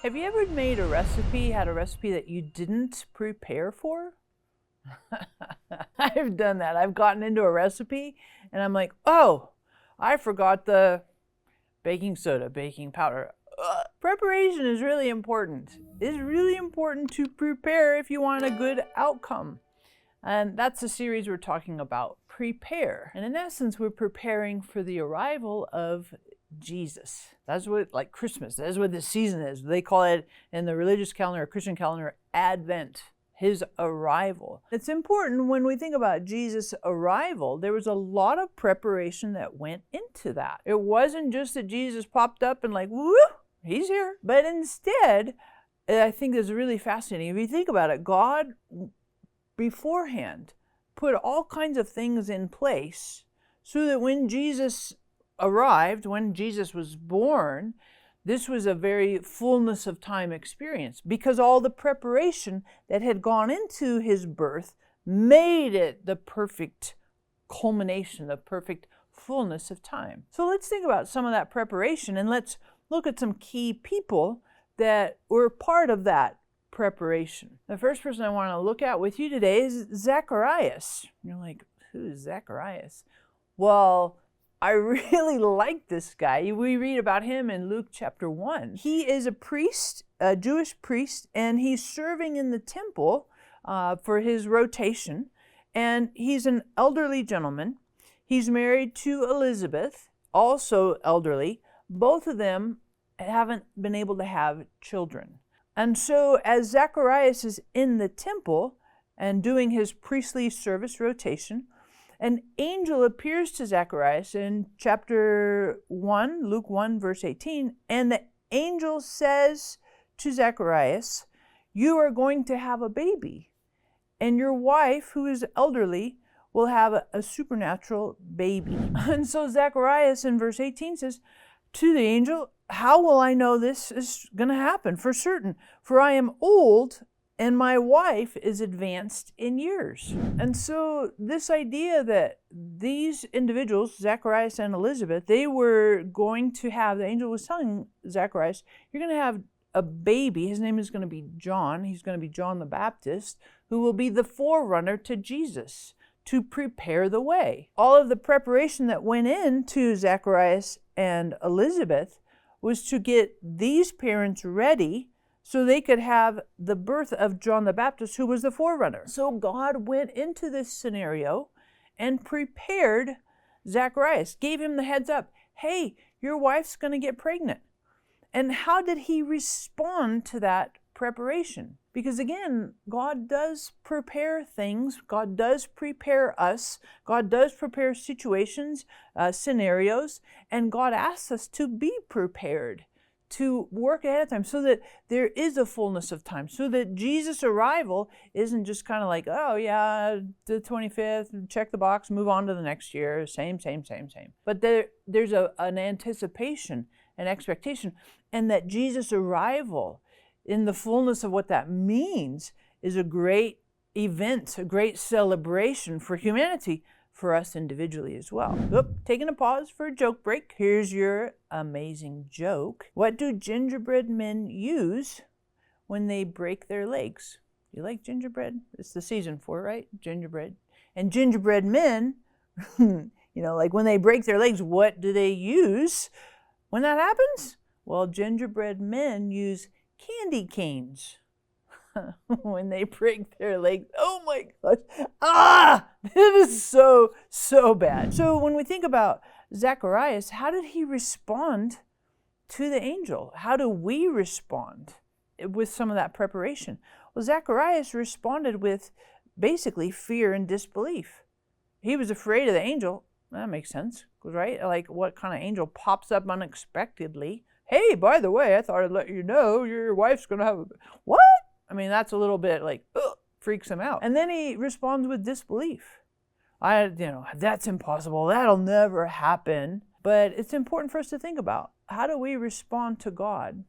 Have you ever had a recipe that you didn't prepare for? I've done that. I've gotten into a recipe and I'm like, oh, I forgot the baking soda, baking powder. Preparation is really important. It's really important to prepare if you want a good outcome. And that's the series we're talking about, prepare. And in essence, we're preparing for the arrival of Jesus. That's what, like Christmas, that's what this season is. They call it in the religious calendar or Christian calendar, Advent, his arrival. It's important when we think about Jesus' arrival, there was a lot of preparation that went into that. It wasn't just that Jesus popped up and like, woo, he's here. But instead, I think it's really fascinating. If you think about it, God beforehand put all kinds of things in place so that when Jesus arrived, when Jesus was born, this was a very fullness of time experience because all the preparation that had gone into his birth made it the perfect culmination, the perfect fullness of time. So let's think about some of that preparation and let's look at some key people that were part of that preparation. The first person I want to look at with you today is Zacharias. You're like, who is Zacharias? Well, I really like this guy. We read about him in Luke chapter 1. He is a priest, a Jewish priest, and he's serving in the temple for his rotation. And he's an elderly gentleman. He's married to Elizabeth, also elderly. Both of them haven't been able to have children. And so as Zacharias is in the temple and doing his priestly service rotation, an angel appears to Zacharias in chapter 1, Luke 1, verse 18, and the angel says to Zacharias, you are going to have a baby, and your wife, who is elderly, will have a supernatural baby. And so Zacharias in verse 18 says to the angel, how will I know this is going to happen for certain? For I am old, and my wife is advanced in years. And so this idea that these individuals, Zacharias and Elizabeth, they were going to have, the angel was telling Zacharias, you're going to have a baby. His name is going to be John. He's going to be John the Baptist, who will be the forerunner to Jesus to prepare the way. All of the preparation that went into Zacharias and Elizabeth was to get these parents ready so they could have the birth of John the Baptist, who was the forerunner. So God went into this scenario and prepared Zacharias, gave him the heads up. Hey, your wife's going to get pregnant. And how did he respond to that preparation? Because again, God does prepare things. God does prepare us. God does prepare situations, scenarios, and God asks us to be prepared, to work ahead of time so that there is a fullness of time, so that Jesus' arrival isn't just kind of like, oh yeah, the 25th, check the box, move on to the next year, same. But there's an anticipation, an expectation, and that Jesus' arrival in the fullness of what that means is a great event, a great celebration for humanity, for us individually as well. Taking a pause for a joke break. Here's your amazing joke. What do gingerbread men use when they break their legs? You like gingerbread? It's the season for it, right? Gingerbread. And gingerbread men, like when they break their legs, what do they use when that happens? Well, gingerbread men use candy canes when they break their legs. Oh my gosh. This is so bad. So when we think about Zacharias, how did he respond to the angel? How do we respond with some of that preparation? Well, Zacharias responded with basically fear and disbelief. He was afraid of the angel. That makes sense, right? Like, what kind of angel pops up unexpectedly? Hey, by the way, I thought I'd let you know your wife's going to have what? I mean, that's a little bit like, freaks him out. And then he responds with disbelief. That's impossible. That'll never happen. But it's important for us to think about, how do we respond to God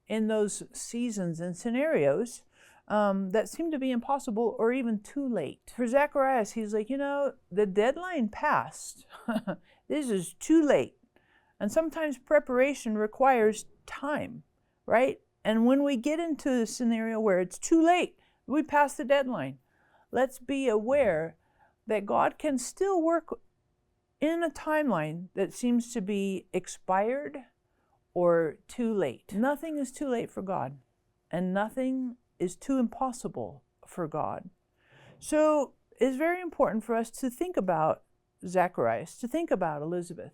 in those seasons and scenarios that seem to be impossible or even too late? For Zacharias, he's like, the deadline passed. This is too late. And sometimes preparation requires time, right? And when we get into a scenario where it's too late, we pass the deadline, let's be aware that God can still work in a timeline that seems to be expired or too late. Nothing is too late for God, and nothing is too impossible for God. So it's very important for us to think about Zacharias, to think about Elizabeth,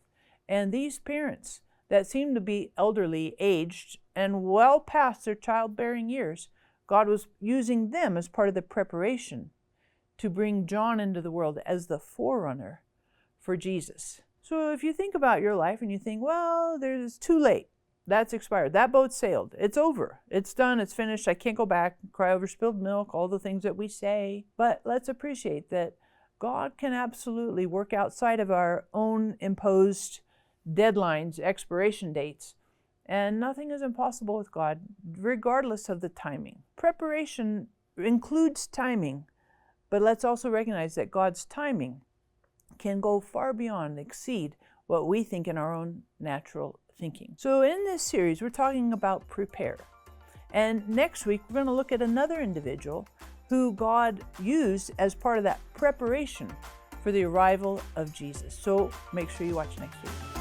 and these parents that seem to be elderly, aged, and well past their childbearing years. God was using them as part of the preparation to bring John into the world as the forerunner for Jesus. So if you think about your life and you think, well, it's too late. That's expired. That boat sailed. It's over. It's done. It's finished. I can't go back, cry over spilled milk, all the things that we say. But let's appreciate that God can absolutely work outside of our own imposed deadlines, expiration dates, and nothing is impossible with God, regardless of the timing. Preparation includes timing, but let's also recognize that God's timing can go far beyond, exceed what we think in our own natural thinking. So in this series, we're talking about prepare. And next week, we're going to look at another individual who God used as part of that preparation for the arrival of Jesus. So make sure you watch next week.